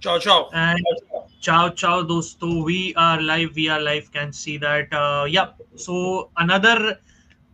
Ciao, ciao. And ciao, dosto. We are live. We are live. Can see that. Yeah. So another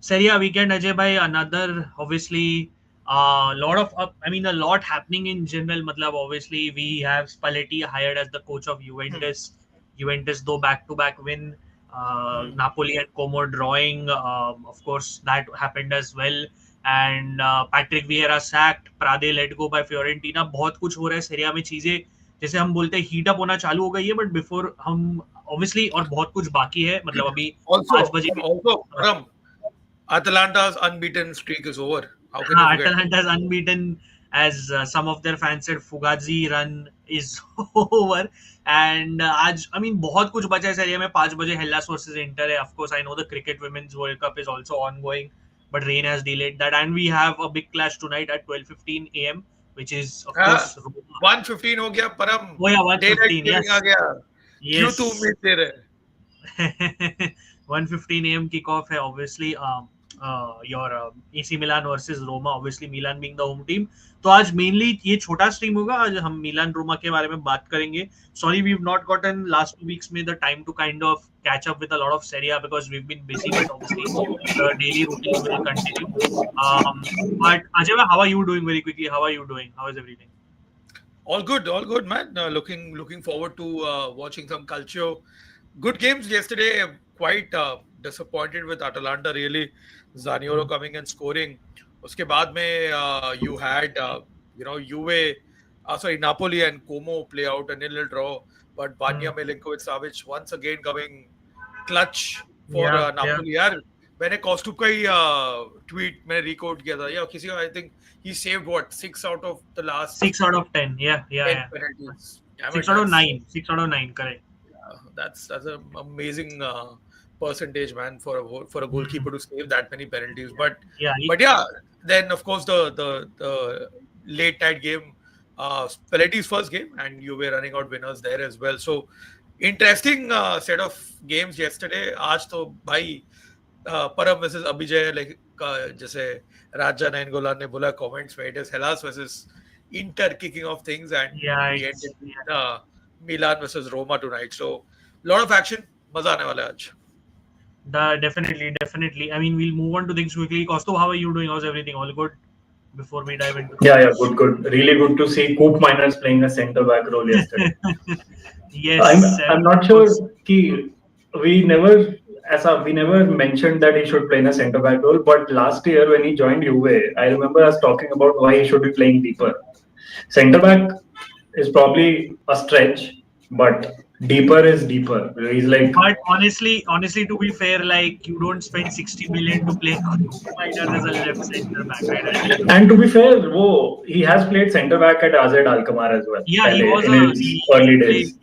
Serie A weekend, Ajay bhai. Another obviously lot of a lot happening in general. Matlab, obviously we have Spalletti hired as the coach of Hmm. Juventus. Juventus though back-to-back win. Hmm. Napoli and Como drawing. Of course that happened as well. And Patrick Vieira sacked. Prade let go by Fiorentina. बहुत कुछ हो रहा है सेरिया में चीजें जैसे हम बोलते हैं हीट अप होना चालू हो गई है बट बिफोर हम ऑब्वियसली और बहुत कुछ बाकी है मतलब अभी 5 Also, बजे also, Param, Atalanta's unbeaten streak is over. How can you हाँ forget? Atalanta is unbeaten as some of their fans said Fugazi run is over and आज I mean बहुत कुछ बचा है सीरिया में 5 बजे हेल्लास वर्सेस इंटर है of course I know the cricket women's world cup is also ongoing but rain has delayed that and we have a big clash tonight at 12:15 a.m. which is of हाँ, course Roma 115 हो गया Param. oh yeah day night 1:15 saving आ yes गया. क्यों तू yes उम्मीद दे रहे? 1:15 a.m. kickoff है obviously your AC Milan versus Roma obviously Milan being the home team तो आज mainly ये छोटा stream होगा आज हम मिलान रोमा के बारे में बात करेंगे sorry we've not gotten last 2 weeks में the time to kind of catch up with a lot of Serie A because we've been busy but obviously the daily routine will continue but Ajay how are you doing very quickly how are you doing how is everything All good, man. Looking forward to watching some Calcio. Good games yesterday. Quite disappointed with Atalanta. Really, Zaniolo coming and scoring. उसके बाद में you had Juve, sorry, Napoli and Como play out a nil draw, but Vanya Milinkovic-Savic once again coming clutch for yeah Napoli. यार मैंने कॉस्टुप का ही tweet मैंने record किया था या किसी का I think he saved what 6 out of the last 6 out of 10 10 yeah penalties. Damn 6 it, out of 9 6 out of 9 correct that's an amazing percentage, man, for a Hmm. goalkeeper to save that many penalties. But Yeah, yeah, then of course the late night game, Spalletti's first game, and you were running out winners there as well. So interesting set of games yesterday. आज तो भाई परम versus Abhijay like जैसे राजा नाइनगोला ने बोला comments में, it is Hellas versus Inter kicking off things, and yeah, we ended it's with Milan versus Roma tonight. So lot of action. मजा आने वाला है आज. definitely. I mean, we'll move on to things quickly. Costo, how are you doing? How's everything? All good? Before we dive into Yeah, things. good. Really good to see Coop Miners playing a centre back role yesterday. Yes, I'm not course. sure कि we never mentioned that he should play in a centre back role. But last year when he joined Juve, I remember us talking about why he should be playing deeper. Centre back is probably a stretch, but deeper is deeper. He's like, But honestly, to be fair, like you don't spend 60 million to play Miners as a left center back, right? I mean, and to be fair, he has played centre back at AZ Alkmaar as well. yeah, he was In his he early played days.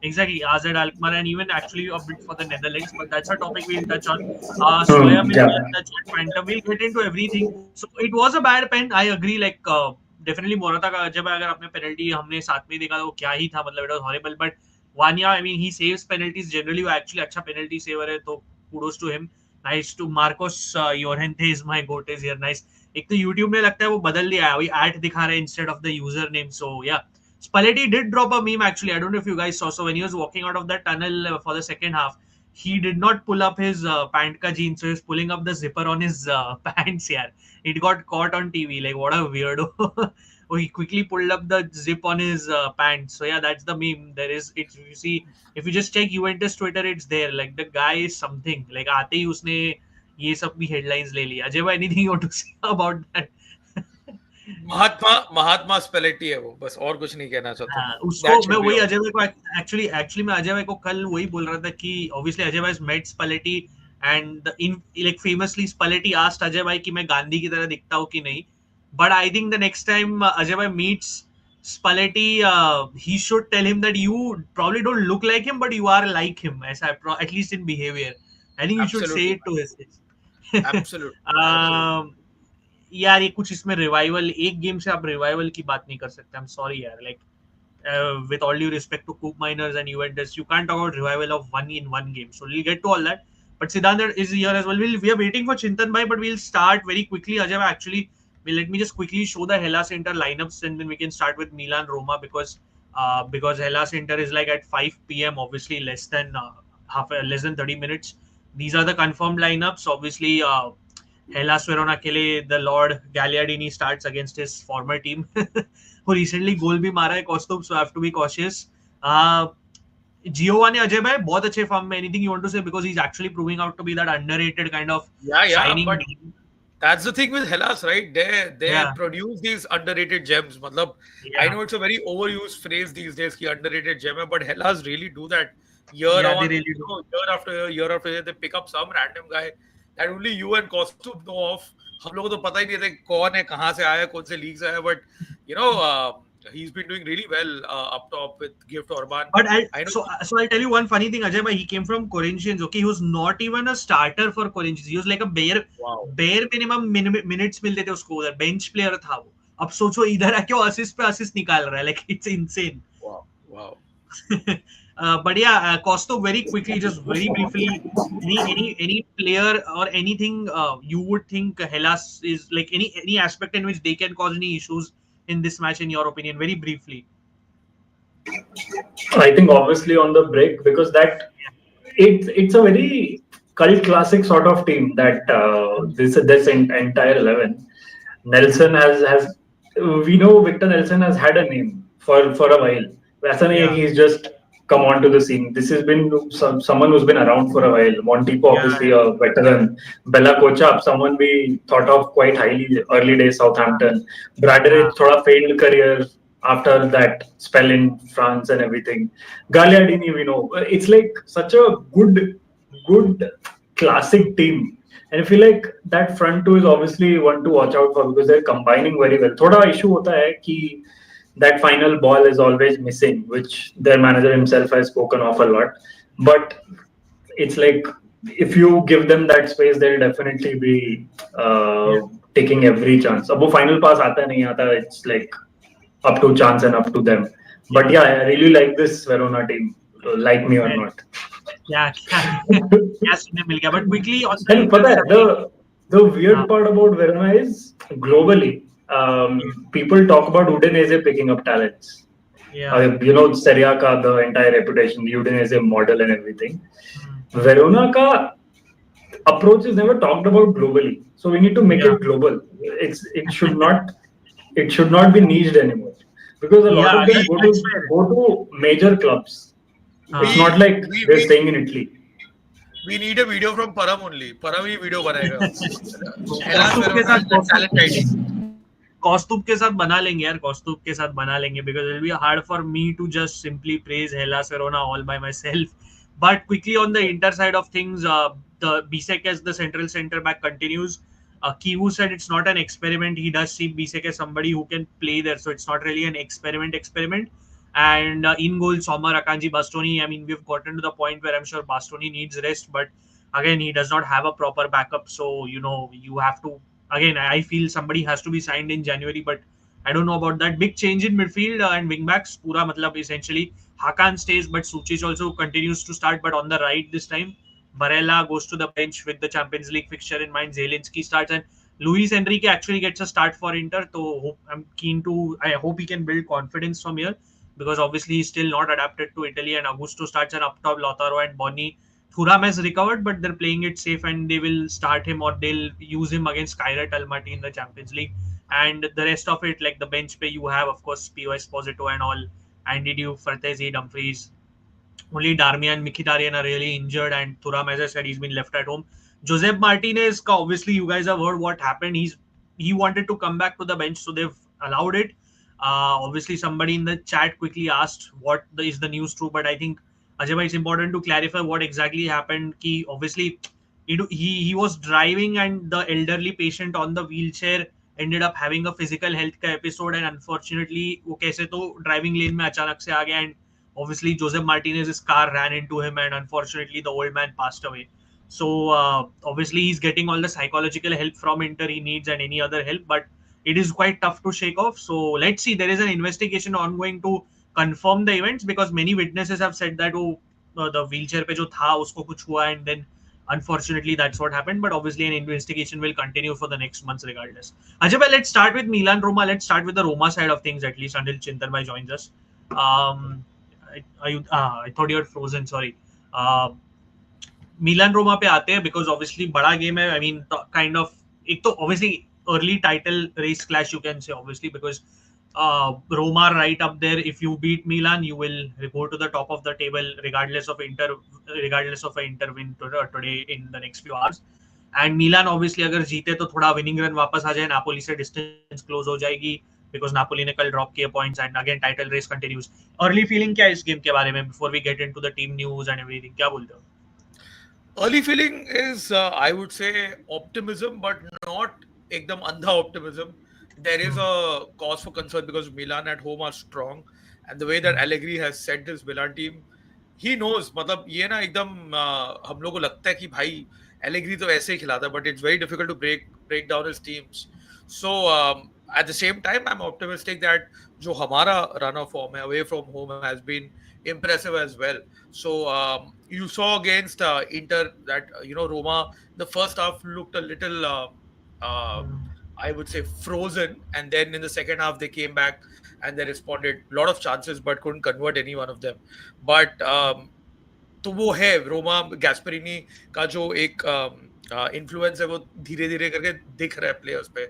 exactly AZ Alkmaar and even actually a bit for the Netherlands, but that's a topic we'll touch on. Soya Hmm, Milky yeah. and the chat Phantom, we'll get into everything. So it was a bad pen. I agree. Like definitely Morata का जब अगर आपने penalty हमने साथ में देखा तो वो क्या ही था मतलब it was horrible. But Vanya, I mean, he saves penalties generally. वो actually अच्छा penalty saver है तो kudos to him. Nice to Marcos Llorente is my goat is here. Nice. एक तो YouTube में लगता है वो बदल दिया है वही at दिखा रहा है instead of the username. So yeah. Spalletti did drop a meme actually. I don't know if you guys saw. So when he was walking out of that tunnel for the second half, he did not pull up his pant ka jeans. So he was pulling up the zipper on his pants. Yeah, it got caught on TV. Like what a weirdo. Oh, he quickly pulled up the zip on his pants. So yeah, that's the meme. There is it. You see, if you just check Juventus Twitter, it's there. Like the guy is something. Like आते ही उसने ये सब भी headlines ले लिया. Ajay, anything you want to say about that? महात्मा स्पेलेटी है वो, बस और कुछ नहीं कहना चाहता हाँ, मैं. उसको That मैं should be वही all. अजय भाई को एक्चुअली मैं अजय भाई को कल वही बोल रहा था कि ऑब्वियसली अजय भाई met Spalletti and in like famously Spalletti asked Ajay भाई कि मैं गांधी की तरह दिखता हूँ कि नहीं but I think the next time Ajay भाई meets Spalletti he should tell him that you probably don't look like him but you are like him ऐसा at least in behavior I think you should say Absolutely, it to man. his face Absolutely, absolutely. यार ये कुछ इसमें revival एक game से आप revival की बात नहीं कर सकते आई एम सॉरी यार like with all due respect to Coop Miners and Juventus, you can't talk about revival of one in one game. So we'll get to all that. But Siddhant is here as well. We are waiting for Chintan Bhai, but we'll start very quickly. Ajay, actually, let me just quickly show the Hellas Inter lineups and then we can start with Milan Roma because because Hellas Inter is like at 5 p.m. Obviously less than 30 minutes. These are the confirmed lineups. Obviously, Hellas Verona के लिए the Lord Gagliardini starts against his former team, who recently goal भी मारा है Kostub, so I have to be cautious. Giovanni Ajay bhai बहुत अच्छे form में. Anything you want to say, because he's actually proving out to be that underrated kind of signing. But that's the thing with Hellas, right? They Yeah. produce these underrated gems. Matlab, I know it's a very overused phrase these days, ki underrated gem hai, but Hellas really do that year Yeah, on, they really you know, year after year, they pick up some random guy that only you and Kostub know of. हम लोगों को तो पता ही नहीं था कौन है, कहाँ से आया, कौन से लीग से आया, but you know, he's been doing really well up top with Gift Orban. But I know. so I'll tell you one funny thing, Ajay bhai. He came from Corinthians. Okay, he was not even a starter for Corinthians. He was like a bare minimum minutes मिलते थे उसको उधर. Bench player था वो. अब सोचो इधर आके assist पे assist निकाल रहा है. Like it's insane. Wow. But yeah, Costo, very quickly, just very briefly, any player or anything you would think Hellas is like any aspect in which they can cause any issues in this match, in your opinion, very briefly. I think obviously on the break, because that it's a very cult classic sort of team that this entire 11. Nelson has we know Victor Nelson has had a name for a while. ऐसा नहीं है कि he's just come onto the scene. This has been someone who's been around for a while. Montipo, obviously a veteran. Bella Kochap, someone we thought of quite highly early days, Southampton. Braderick, thoda failed career after that spell in France and everything. Gagliardini, we know. It's like such a good classic team. And I feel like that front two is obviously one to watch out for because they're combining very well. Thoda issue hota hai ki that final ball is always missing, which their manager himself has spoken of a lot. But it's like if you give them that space, they'll definitely be taking every chance. Ab wo final pass aata nahi aata, it's like up to chance and up to them. But yeah, I really like this Verona team, like me or not. Yeah, but quickly on and the weird part about Verona is globally, people talk about Udinese picking up talents. Yeah. You know, Serie A ka the entire reputation, the Udinese model and everything. Verona ka approach is never talked about globally, so we need to make it global. It should not be niched anymore because a lot of them go to major clubs. It's not like they're staying in Italy. We need a video from Param only. Param he video बनाएगा. कॉस्तुब के साथ बना लेंगे यार, कॉस्तुब के साथ बना लेंगे because it will be hard for me to just simply praise Hellas Verona all by myself. But quickly on the Inter side of things, the Bisek as the central center back continues. Kivu said it's not an experiment. He does see Bisek as somebody who can play there, so it's not really an experiment. And in goal, Sommer, Akanji, Bastoni. I mean, we've gotten to the point where I'm sure Bastoni needs rest, but again, he does not have a proper backup. So, you know, you have to, again, I feel somebody has to be signed in January, but I don't know about that. Big change in midfield and wingbacks. Pura matlab essentially Hakan stays, but Sucic also continues to start, but on the right this time. Barella goes to the bench with the Champions League fixture in mind. Zelinski starts and Luis Enrique actually gets a start for Inter. So I hope he can build confidence from here, because obviously he's still not adapted to Italy, and Augusto starts and up top Lautaro and Boni. Thuram has recovered, but they're playing it safe and they will start him or they'll use him against Kairat Almaty in the Champions League. And the rest of it, like the bench pay, you have, of course, Pio Esposito and all, Andy Diouf, Fertezi, Dumfries. Only Darmian, Mkhitaryan are really injured, and Thuram, as I said, he's been left at home. Josep Martinez, obviously you guys have heard what happened. He wanted to come back to the bench, so they've allowed it. Obviously, somebody in the chat quickly asked what is the news true, but I think Ajay, it's important to clarify what exactly happened. Obviously, he was driving, and the elderly patient on the wheelchair ended up having a physical health episode, and unfortunately, वो कैसे तो driving lane में अचानक से आ गया, and obviously Josep Martinez's car ran into him, and unfortunately the old man passed away. So obviously he's getting all the psychological help from Inter he needs and any other help, but it is quite tough to shake off. So let's see. There is an investigation ongoing to confirm the events, because many witnesses have said that the wheelchair pe jo tha usko kuch hua, and then unfortunately that's what happened. But obviously an investigation will continue for the next months regardless. Ajay, let's start with Milan Roma. Let's start with the Roma side of things, at least until Chintan bhai joins us. I thought you had frozen. Sorry. मिलान रोमा पे आते हैं because obviously बड़ा game है. I mean kind of एक तो obviously early title race clash you can say obviously because Roma right up there. If you beat Milan, you will go to the top of the table regardless of a Inter win today in the next few hours. And Milan obviously अगर जीते तो थोड़ा winning run वापस आ जाए, Napoli से distance close हो जाएगी because Napoli ने कल ड्रॉप किए points and again title race continues. Early feeling क्या है इस गेम के बारे में before we get into the team news and everything, क्या बोलते हो? Early feeling is, I would say, optimism, but not ekdam andha optimism. There is a cause for concern because Milan at home are strong, and the way that Allegri has set this Milan team, he knows. मतलब ये ना एकदम हम लोगों को लगता है कि भाई Allegri तो ऐसे ही खिलाता है, but it's very difficult to break down his teams. So at the same time, I'm optimistic that जो हमारा run of form है away from home has been impressive as well. So you saw against Inter that Roma, the first half looked a little I would say frozen, and then in the second half they came back and they responded. A lot of chances but couldn't convert any one of them. But तो वो है रोमा गैस्परिनी का जो एक influence है वो धीरे धीरे करके दिख रहा है प्लेयर्स पे.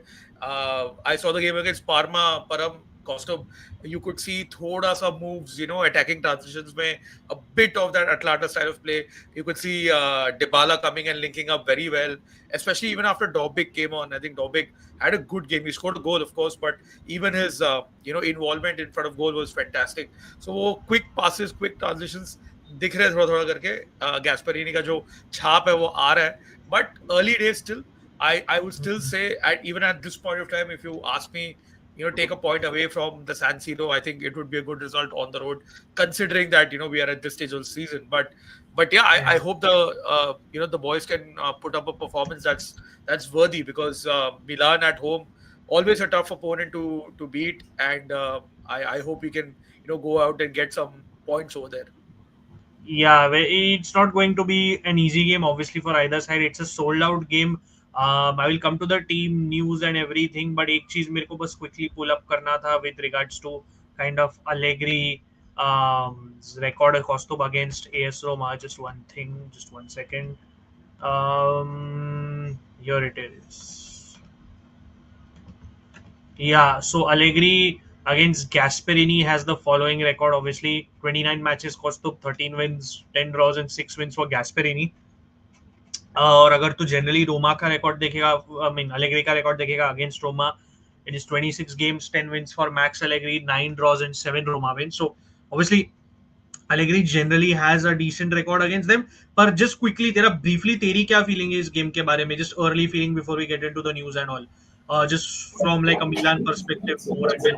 I saw the game against pharma, परम Costa, you could see thoda sa moves, attacking transitions mein, a bit of that Atlanta style of play. You could see Dybala coming and linking up very well, especially even after Dobbik came on. I think Dobbik had a good game. He scored a goal, of course, but even his involvement in front of goal was fantastic. So quick passes, quick transitions दिख रहे थोड़ा थोड़ा करके. गैस्परिनी का जो छाप है वो आ रहा है, but early days still. I would still say even at this point of time, if you ask me, take a point away from the San Siro, I think it would be a good result on the road, considering that we are at this stage of the season. But yeah, I hope the boys can put up a performance that's worthy, because Milan at home, always a tough opponent to beat, and I hope we can go out and get some points over there. Yeah, it's not going to be an easy game obviously for either side. It's a sold out game. I will come to the team news and everything, but एक चीज मेरे को बस quickly pull up करना था with regards to kind of Allegri record Kostub against AS Roma. Just one thing, just 1 second. Here it is. Yeah, so Allegri against Gasperini has the following record. Obviously, 29 matches, Kostub 13 wins, 10 draws and 6 wins for Gasperini. और अगर तू generally Roma का record देखेगा, I mean Allegri का record देखेगा against Roma, it is 26 games, 10 wins for Max Allegri, 9 draws and 7 Roma wins. So obviously Allegri generally has a decent record against them. पर just quickly briefly तेरी क्या feeling है इस game के बारे में, just early feeling before we get into the news and all, just from like a Milan perspective more, and then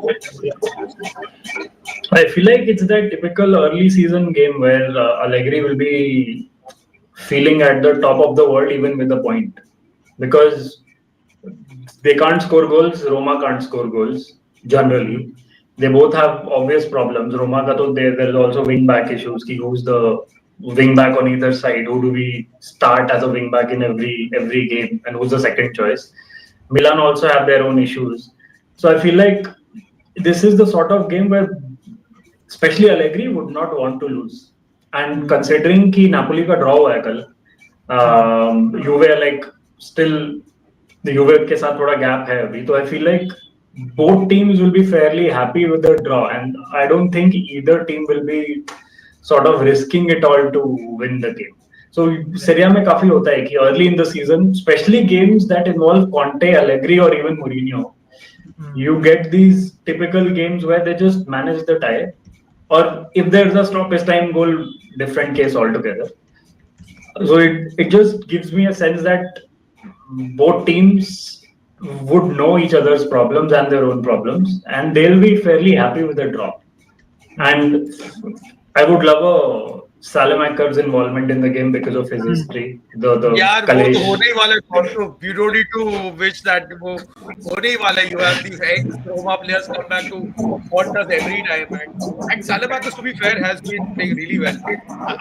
I feel like it's that typical early season game where Allegri will be feeling at the top of the world even with a point, because they can't score goals. Roma can't score goals generally. They both have obvious problems. Roma ka to there's also wing back issues. Ki who's the wing back on either side? Who do we start as a wing back in every game? And who's the second choice? Milan also have their own issues. So I feel like this is the sort of game where especially Allegri would not want to lose. And considering कि Napoli का draw हुआ है कल, Juve like still the Juve के साथ थोड़ा gap है अभी, तो I feel like both teams will be fairly happy with the draw, and I don't think either team will be sort of risking it all to win the game. So Serie A में काफी होता है कि early in the season, especially games that involve Conte, Allegri, or even Mourinho, you get these typical games where they just manage the tie. Or if there's a stoppage time goal, different case altogether. So it just gives me a sense that both teams would know each other's problems and their own problems, and they'll be fairly happy with the draw. And I would love a Salamaker's involvement in the game because of his history. यार वो तो होने ही वाला है. You don't need to wish that. वो होने ही वाला है. You have these ex-Roma players come back to haunt us every time, and Salamaker, to be fair, has been playing really well.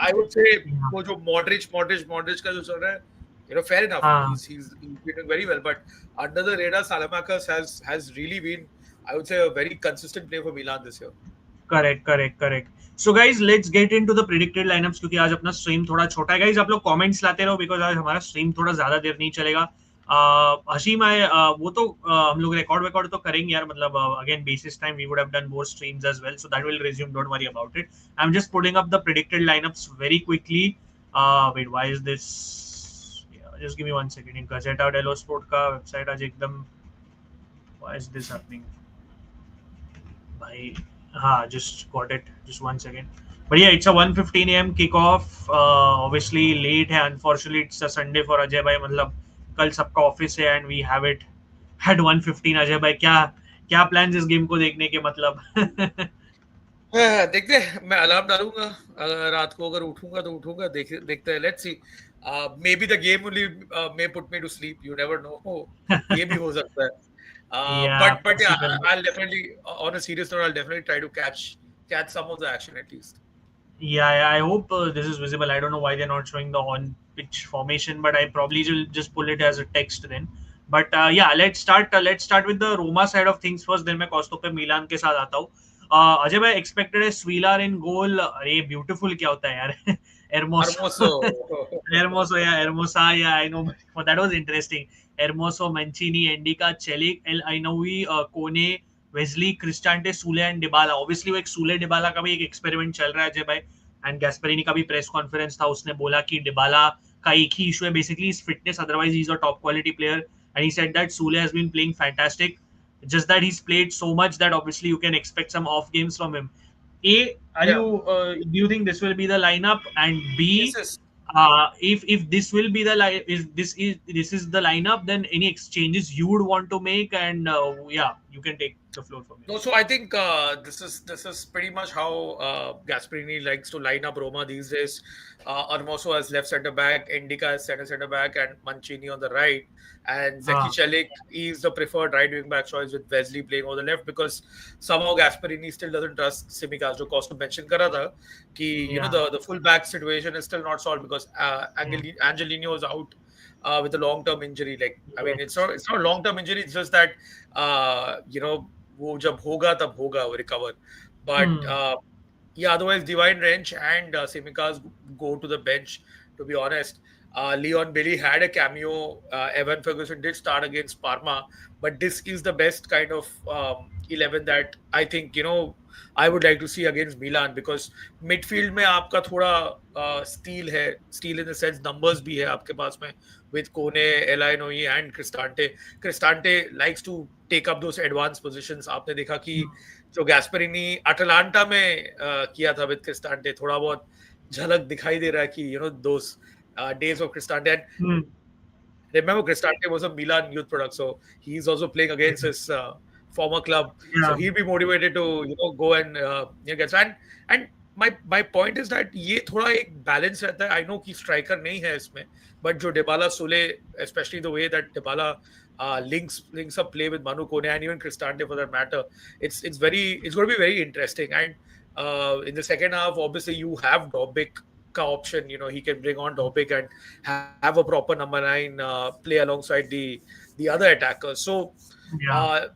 I would say वो जो Modric का जो चल रहा है, fair enough. He's been doing very well, but under the radar, Salamaker has really been, I would say, a very consistent player for Milan this year. Correct. So guys, let's get into the predicted lineups क्योंकि आज अपना stream थोड़ा छोटा है. Guys, आप लोग comments लाते रहो because आज हमारा स्ट्रीम थोड़ा ज्यादा देर नहीं चलेगा. हशीम आए वो तो हम लोग रिकॉर्ड तो करेंगे यार. मतलब again basis time we would have done more streams as well, so that will resume. Don't worry about it. I am just putting up the predicted lineups very quickly. Wait, why is this? Just give me 1 second. Gazzetta dello Sport का website आज एकदम, why is this happening भाई? हाँ, just got it. Just 1 second. But yeah, it's a 1:15 a.m. kickoff. Obviously late है. Unfortunately, it's a Sunday for Ajay भाई. मतलब कल सबका ऑफिस है and we have it at 1:15. Ajay भाई क्या प्लान्स इस गेम को देखने के? मतलब देखते हैं. मैं अलार्म डालूंगा रात को. अगर उठूंगा तो उठूंगा. देखते हैं. Let's see. Maybe the game only may put me to sleep. You never know. ये भी हो सकता है. Yeah, but yeah, possible. I'll definitely, on a serious note, I'll definitely try to catch some of the action at least. Yeah, I hope this is visible. I don't know why they're not showing the on-pitch formation, but I probably will just pull it as a text then. But yeah, let's start with the Roma side of things first. Then मैं कॉस्टो पे मिलान के साथ आता हूँ. अजय भाई, expected है स्वीलर इन गोल. अरे beautiful क्या होता है यार? Hermoso. Hermosa, yeah, I know. But that was interesting. Hermoso, Mancini, Endika, Celik, El Ainoui, Kone, Wesley, Cristante, Soule and Dybala. Obviously वो एक सूले डिबाला का भी एक एक्सपेरिमेंट चल रहा है अजय भाई. एंड गैस्पेरिनी का भी प्रेस कॉन्फ्रेंस था. उसने बोला कि डिबाला का एक ही इशू है basically, is fitness. Otherwise he is a top quality player. And he said that Soule has been playing fantastic, just that he's played so much that obviously you can expect some off games from him. Do you think this will be the lineup? And B, Yes. if this will be the this is the lineup, then any exchanges you would want to make? And yeah, you can take the floor for me. No, so I think this is pretty much how Gasperini likes to line up Roma these days. Hermoso as left centre back, Endika as centre back, and Mancini on the right. And Zeki Celik is the preferred right wing back choice with Wesley playing over the left because somehow Gasperini still doesn't trust Tsimikas. जो Costa mentioned करा था कि you know the full back situation is still not solved because Angelino is out with a long-term injury. Like I mean, it's not a long-term injury. It's just that you know वो जब होगा तब होगा वो recover. But yeah, otherwise Divine Wrench and Tsimikas go to the bench. To be honest. Leon Bailey had a cameo. Evan Ferguson did start against Parma, but this is the best kind of 11 that I think I would like to see against Milan because midfield में आपका थोड़ा steal है, steal in the sense numbers भी है आपके पास में with Kone, Elainoi and Cristante. Cristante likes to take up those advanced positions. आपने देखा कि जो Gasperini Atalanta में किया था with Cristante, थोड़ा बहुत झलक दिखाई दे रहा है कि those days of Cristante. And remember, Cristante was a Milan youth product, so he's also playing against his former club. So he'll be motivated to go and get. And my point is that ये थोड़ा एक balance रहता है. I know कि striker नहीं है इसमें, but जो Dybala, Sule, especially the way that Dybala links up play with Manu Kone and even Cristante for that matter, it's going to be very interesting. And in the second half, obviously you have Dobbik option. He can bring on Dobbik and have a proper number 9 play alongside the other attackers. So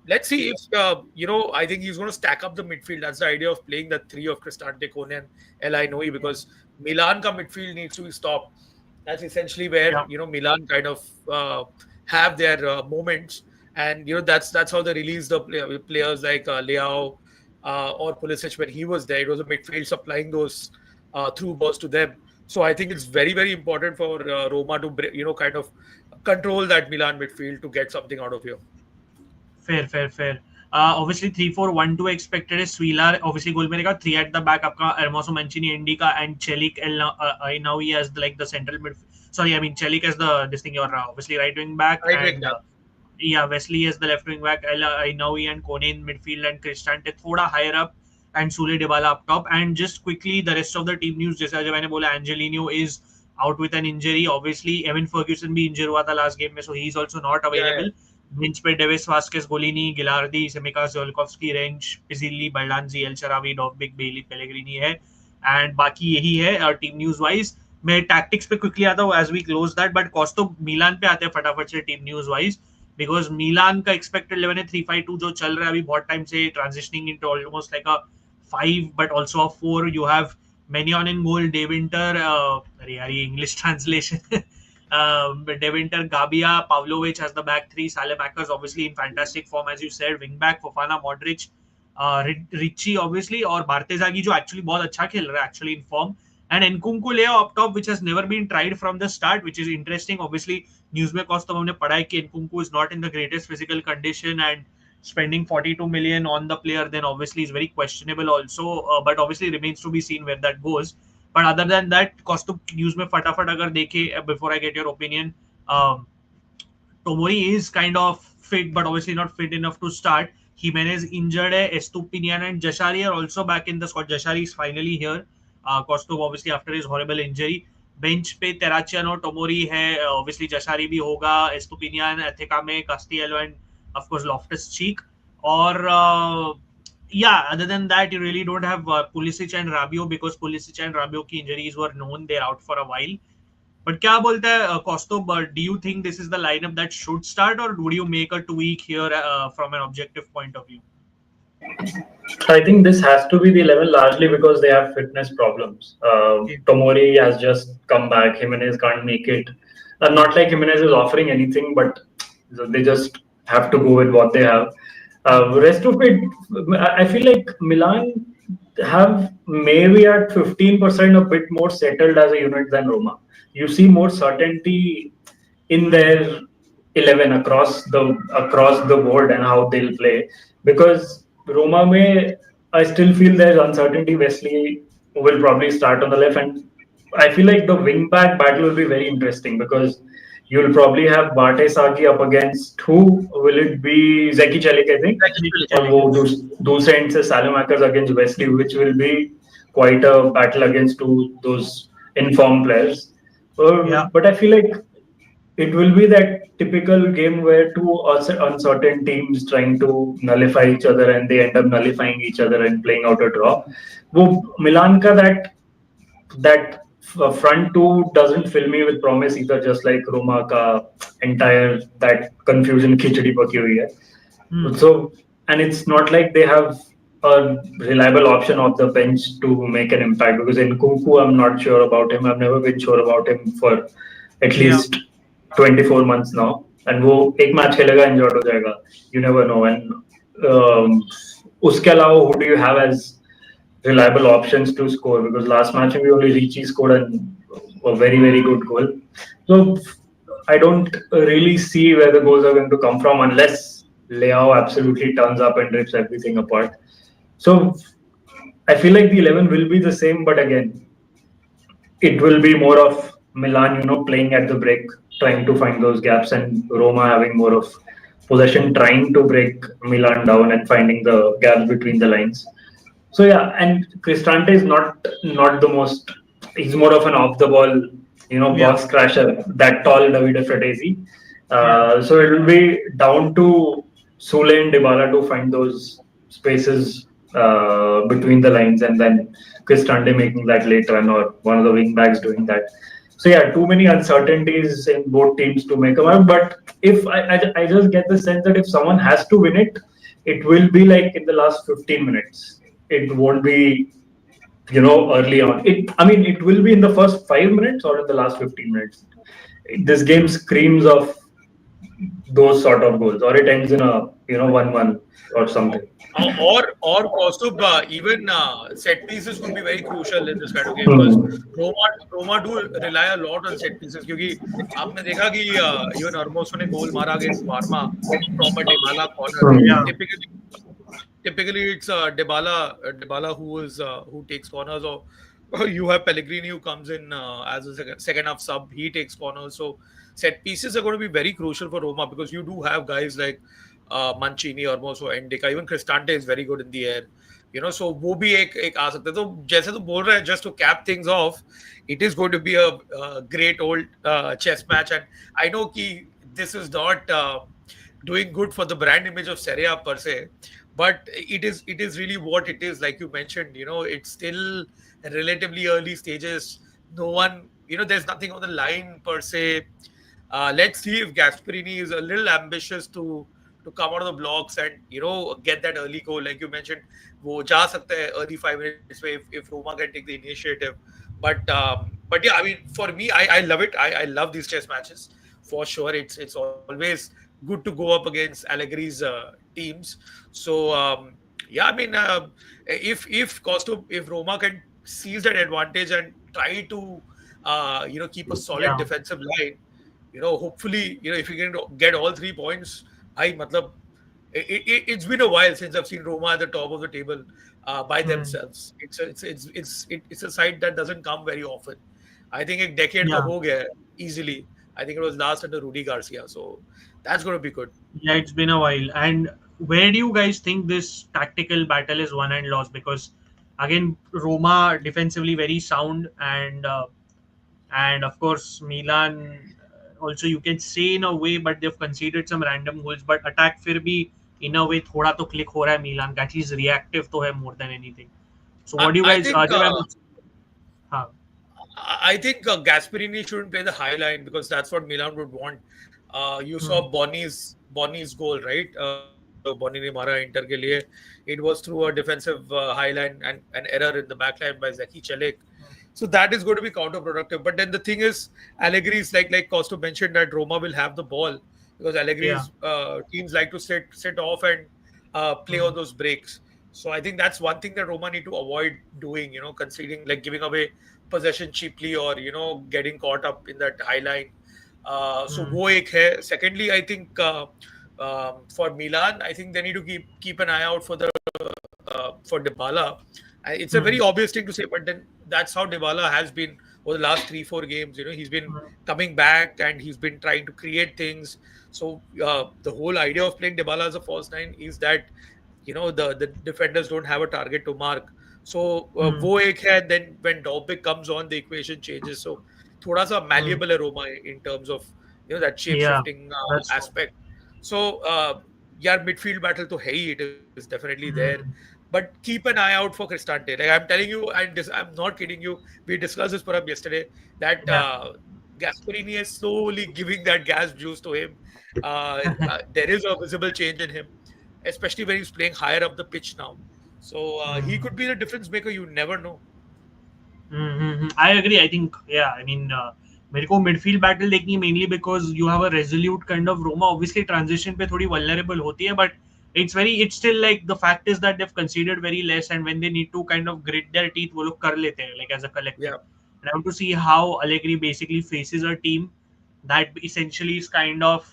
let's see if I think he's going to stack up the midfield. That's the idea of playing the 3 of Cristante, Kone and Elainoi because Milan ka midfield needs to be stopped. That's essentially where Milan kind of have their moments, and that's how they release the players like Leao or Pulisic when he was there. It was a midfield supplying those through balls to them. So I think it's very, very important for Roma to kind of control that Milan midfield to get something out of here. Fair. Obviously 3-4-1-2 expected is Svilar. Obviously goal में 3 at the back. आपका Hermoso, Mancini, Endika and Celik Ainoui as the central mid. Sorry, I mean Celik as this thing. You're obviously right wing back. Wesley as the left wing back. Ainoui and Kone in midfield and Cristante थोड़ा higher up. And Sule Dybala up top. And just quickly, the rest of the team news, जैसा जब मैंने बोला, Angelino is out with an injury. Obviously, Evan Ferguson भी injured हुआ था last game में, so he's also not available. Bench पे Davis, Vasquez, Golini, Gilardi, Tsimikas, Zolkovski, Rench, Pizzilli, Baldanzi, El Sharawi, Dobbik, Bailey, Pellegrini है. And बाकी यही है team news wise. मैं tactics पे quickly आता हूँ as we close that, but Costo Milan पे आते हैं फटाफट से team news wise. Because Milan का expected 11 है 3-5-2 जो चल रहा है अभी बहुत टाइम से, transitioning into almost like a 5, but also a 4. You have Menion in goal, De Winter, English translation. De Winter, Gabia, Pavlovic as the back three, Salamackers obviously in fantastic form as you said, wing back Fofana, Modric, Richie obviously, और Bartezagi जो actually बहुत अच्छा खेल रहा है actually in form, and Nkunku Leo up top which has never been tried from the start, which is interesting. Obviously news में cost हमने पढ़ा है कि Nkunku is not in the greatest physical condition, and spending 42 million on the player then obviously is very questionable also, but obviously remains to be seen where that goes. But other than that, Kostub news में फटाफट अगर देखे before I get your opinion, Tomori is kind of fit, but obviously not fit enough to start. Jimenez injured है, Estupinian and Jashari are also back in the squad. Jashari is finally here. Kostub obviously after his horrible injury. Bench पे तेराचियानो टोमोरी है, obviously जशारी भी होगा, एस्टुपिनियन, एथिकामे, कास्टिएलो and of course Loftus Cheek. Or yeah, other than that, you really don't have Pulisic and Rabiot, because Pulisic and Rabiot की injuries were known, they're out for a while. But क्या बोलता है Kostov, do you think this is the lineup that should start, or would you make a tweak here from an objective point of view? I think this has to be the 11 largely because they have fitness problems. Tomori has just come back. Jimenez can't make it. Not like Jimenez is offering anything, but they just have to go with what they have. Rest of it, I feel like Milan have maybe at 15% a bit more settled as a unit than Roma. You see more certainty in their 11 across the board and how they'll play, because Roma may, I still feel there's uncertainty. Wesley will probably start on the left, and I feel like the wing back battle will be very interesting because you'll probably have Bate Sagi up against who? Will it be Zeki Celik, I think? Or दूसरे end से Salamackers against Wesley, which will be quite a battle against those informed players. But I feel like it will be that typical game where two uncertain teams trying to nullify each other and they end up nullifying each other and playing out a draw. वो Milan का that front two doesn't fill me with promise either, just like Roma ka entire that confusion khichdi paki hui hai. So, and it's not like they have a reliable option off the bench to make an impact, because in Nkunku I'm not sure about him. I've never been sure about him for at least 24 months now, and वो एक match खेलेगा injured हो जाएगा, you never know. And उसके अलावा who do you have as reliable options to score? Because last match we only Richie scored a very very good goal, so I don't really see where the goals are going to come from unless Leao absolutely turns up and rips everything apart. So I feel like the 11 will be the same, but again, it will be more of Milan, playing at the break, trying to find those gaps, and Roma having more of possession, trying to break Milan down and finding the gaps between the lines. So yeah, and Cristante is not the most. He's more of an off the ball, box crasher. That tall Davide Fratesi. So it will be down to Sule and Dybala to find those spaces between the lines, and then Cristante making that late run, or one of the wing backs doing that. So yeah, too many uncertainties in both teams to make a mark. But if I just get the sense that if someone has to win it, it will be like in the last 15 minutes. It won't be, early on. It will be in the first 5 minutes or in the last 15 minutes. This game screams of those sort of goals, or it ends in a 1-1 or something. Or Kostub, even set pieces could be very crucial in this kind of game, because Roma do rely a lot on set pieces. क्योंकि आपने देखा कि even Hermoso ने goal मारा against Parma from a Dybala corner. Typically it's Dybala who takes corners, or you have Pellegrini who comes in as a second half sub. He takes corners. So set pieces are going to be very crucial for Roma, because you do have guys like Mancini, Hermoso, Endika, even Cristante is very good in the air. So वो भी एक आ सकता है. तो जैसे तो बोल रहा है, just to cap things off, it is going to be a great old chess match, and I know कि this is not doing good for the brand image of Serie A per se, but it is really what it is. Like you mentioned, it's still relatively early stages. No one, there's nothing on the line per se. Let's see if Gasperini is a little ambitious to to come out of the blocks and get that early goal. Like you mentioned, वो जा सकता है early 5 minutes में if Roma can take the initiative. But yeah, I mean, for me, I love it. I love these chess matches for sure. It's always good to go up against Allegri's teams. So yeah, I mean, if Roma can seize that advantage and try to keep a solid Yeah. defensive line, hopefully, if you can get all 3 points, I matlab, it's been a while since I've seen Roma at the top of the table by Hmm. themselves. It's a side that doesn't come very often. I think a decade ka Yeah. ho gaya easily. I think it was last under Rudy Garcia, so that's going to be good. Yeah, it's been a while. And where do you guys think this tactical battle is won and lost? Because again, Roma defensively very sound, and of course Milan also you can say in a way, but they've conceded some random goals. But attack फिर भी in a way थोड़ा तो click हो रहा है Milan का, at least reactive तो है more than anything. So what do you I guys? think जब I'm हाँ I think Gasperini shouldn't play the high line because that's what Milan would want. You hmm, saw Bonni's goal, right? जो Bonni ने मारा inter के लिए. It was through a defensive high line and an error in the back line by Zeki Celik. So that is going to be counterproductive. But then the thing is, Allegri is like Costa mentioned that Roma will have the ball because yeah Allegri's teams like to sit off and play hmm, on those breaks. So I think that's one thing that Roma need to avoid doing. Conceding, like giving away possession cheaply or getting caught up in that high line. So hmm, वो एक है. Secondly, I think for Milan, I think they need to keep an eye out for Dybala. It's a hmm, very obvious thing to say, but then that's how Dybala has been over the last 3-4 games. He's been hmm, coming back and he's been trying to create things. So the whole idea of playing Dybala as a false nine is that the defenders don't have a target to mark. So hmm, वो एक है. Then when Dobbik comes on, the equation changes. So थोड़ा सा hmm. malleable है Roma in terms of that shape Yeah, shifting that's true. aspect. So yeah, midfield battle to है ही, it is definitely there. Hmm, But keep an eye out for Cristante. Like I'm telling you, and I'm not kidding you. We discussed this perhaps yesterday that yeah. Gasperini is slowly giving that gas juice to him. There is a visible change in him, especially when he's playing higher up the pitch now. So he Hmm. could be the difference maker. You never know. I agree. I think, yeah, I mean, मेरे को midfield battle देखनी है mainly because you have a resolute kind of Roma. Obviously, transition पे थोड़ी vulnerable होती है, but it's still like the fact is that they've conceded very less, and when they need to kind of grit their teeth, वो लोग कर लेते हैं, like as a collective. Yeah, And I want to see how Allegri basically faces a team that essentially is kind of,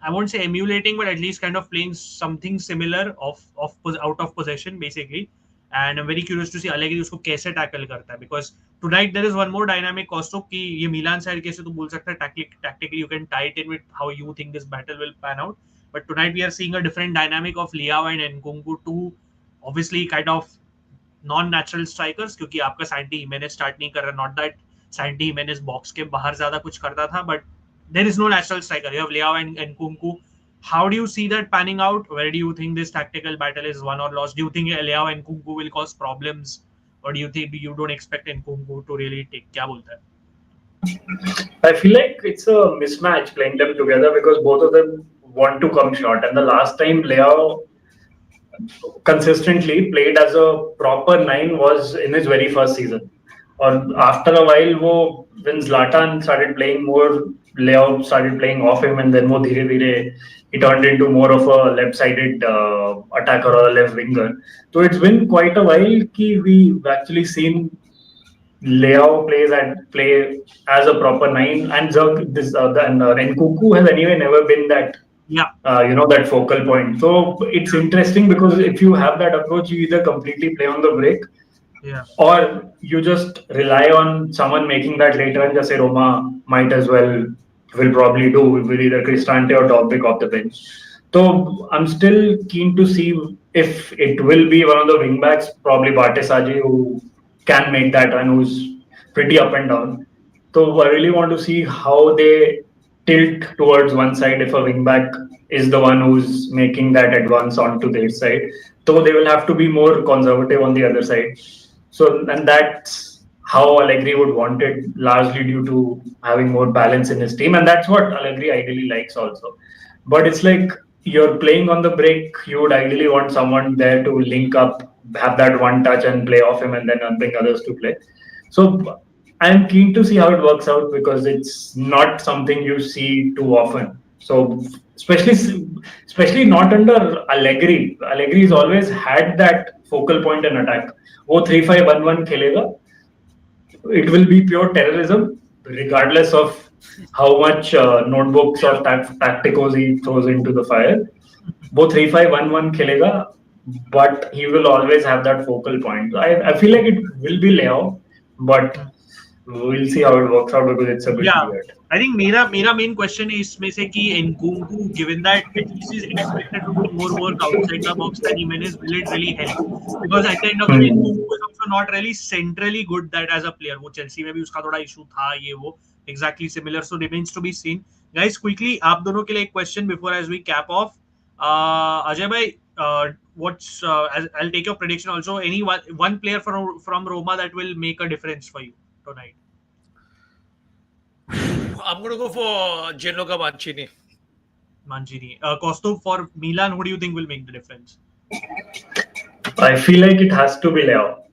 I won't say emulating, but at least kind of playing something similar out of possession basically. And I'm very curious to see Allegri उसको कैसे tackle करता है, because tonight there is one more dynamic Costo कि ये Milan side कैसे तो बोल सकता है tactically you can tie it in with how you think this battle will pan out. But tonight we are seeing a different dynamic of Liao and Nkunku, two obviously kind of non natural strikers, क्योंकि आपका Santi Gimenez start नहीं कर रहा, not that Santi Gimenez box के बाहर ज्यादा कुछ करता था, but there is no natural striker, you have Leao and Nkunku. How do you see that panning out? Where do you think this tactical battle is won or lost? Do you think Liao and Nkunku will cause problems, or do you think you don't expect Nkunku to really take? क्या बोलता है? I feel like it's a mismatch playing them together because both of them want to come short. And the last time Leo consistently played as a proper nine was in his very first season. Or after a while, when Zlatan started playing more, Leo started playing off him, and then more dhire dhire, he turned into more of a left-sided attacker or a left winger. So it's been quite a while कि we've actually seen Leo play as a proper nine, and Nkunku has anyway never been that Yeah, that focal point. So it's interesting because if you have that approach, you either completely play on the break yeah, or you just rely on someone making that later, and just say Roma might as well will probably do with either Cristante or Dobbik off the bench. So I'm still keen to see if it will be one of the wingbacks, probably Bartesaji, who can make that run, who's pretty up and down. So I really want to see how they tilt towards one side if a wingback is the one who's making that advance onto their side. So they will have to be more conservative on the other side. So, and that's how Allegri would want it, largely due to having more balance in his team. And that's what Allegri ideally likes also. But it's like you're playing on the break, you would ideally want someone there to link up, have that one touch and play off him and then bring others to play. So I'm keen to see how it works out because it's not something you see too often. So especially not under Allegri. Allegri's always had that focal point in attack. वो 3-5-1-1 खेलेगा. It will be pure terrorism, regardless of how much notebooks or tacticos he throws into the fire. वो 3-5-1-1 खेलेगा, but he will always have that focal point. I feel like it will be Leo, but we'll see how it works out because it's a bit weird. I think मेरा main question is इसमें से कि Nkunku, given that at least is expected to do more work outside the box than Jimenez, will it really help? Because at the end of the day, Nkunku is also not really centrally good that as a player. वो Chelsea में भी उसका थोड़ा issue था ये वो exactly similar, so remains to be seen. Guys, quickly आप दोनों के लिए एक question before as we cap off. Ajay bhai, what's I'll take your prediction also. Any one player from Roma that will make a difference for you tonight? I'm going to go for Gianluca Mancini. Costo, for Milan, who do you think will make the difference? I feel like it has to be Leo.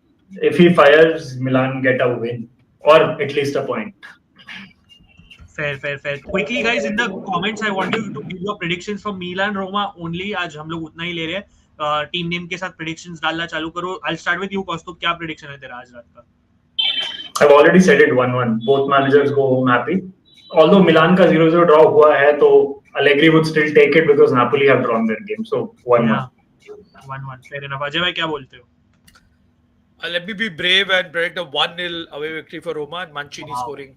If he fires, Milan get a win or at least a point. Fair. Quickly, guys, in the comments, I want you to give your predictions for Milan, Roma only. आज हम लोग उतना ही ले रहे हैं. Team name के साथ predictions डालना चालू करो. I'll start with you, Costo. क्या prediction है तेरा आज रात का? I've already said it 1-1. Both managers go home happy. Although Milan का 0-0 draw हुआ है, तो Allegri would still take it because Napoli have drawn their game. So 1-1. Yeah. 1-1. Fair enough. Ajay भाई क्या बोलते हो? Let me be brave and predict a 1-0 away victory for Roma and Mancini scoring.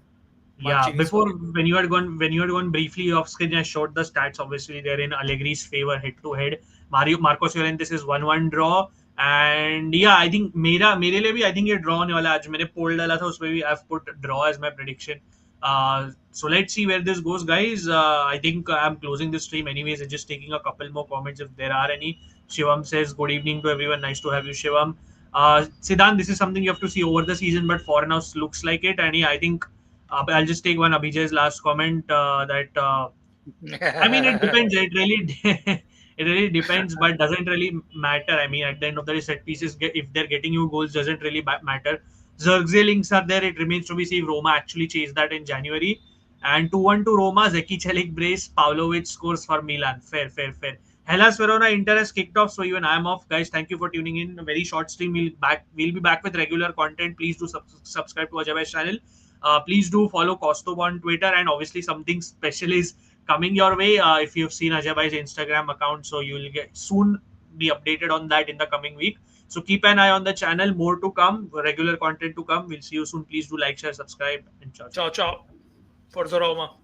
Yeah, before when you had gone briefly off screen, I showed the stats. Obviously, they're in Allegri's favor head to head. Marcos Llorente is 1-1 draw, and yeah, I think मेरे लिए भी I think ये draw होने वाला है. आज मैंने poll डाला था उसमें भी I've put draw as my prediction. So let's see where this goes, guys. I think I'm closing this stream anyways. I'm just taking a couple more comments if there are any. Shivam says, good evening to everyone. Nice to have you, Shivam. Siddhan, this is something you have to see over the season, but for now looks like it. And yeah, I think I'll just take one Abhijay's last comment that I mean, it depends. It really depends, but doesn't really matter. I mean, at the end of the day, set pieces, if they're getting you goals, doesn't really matter. Zirkzee links are there. It remains to be seen if Roma actually chase that in January. And 2-1 to Roma. Zeki Celik brace. Pavlovic scores for Milan. Fair. Hellas Verona Inter has kicked off, so even I'm off, guys. Thank you for tuning in. A very short stream. We'll be back with regular content. Please do subscribe to Ajay Bhai's channel. Please do follow Costo on Twitter, and obviously something special is coming your way. If you've seen Ajay Bhai's Instagram account, so you will soon be updated on that in the coming week. So keep an eye on the channel. More to come. Regular content to come. We'll see you soon. Please do like, share, subscribe, and ciao. Ciao. Forza Roma.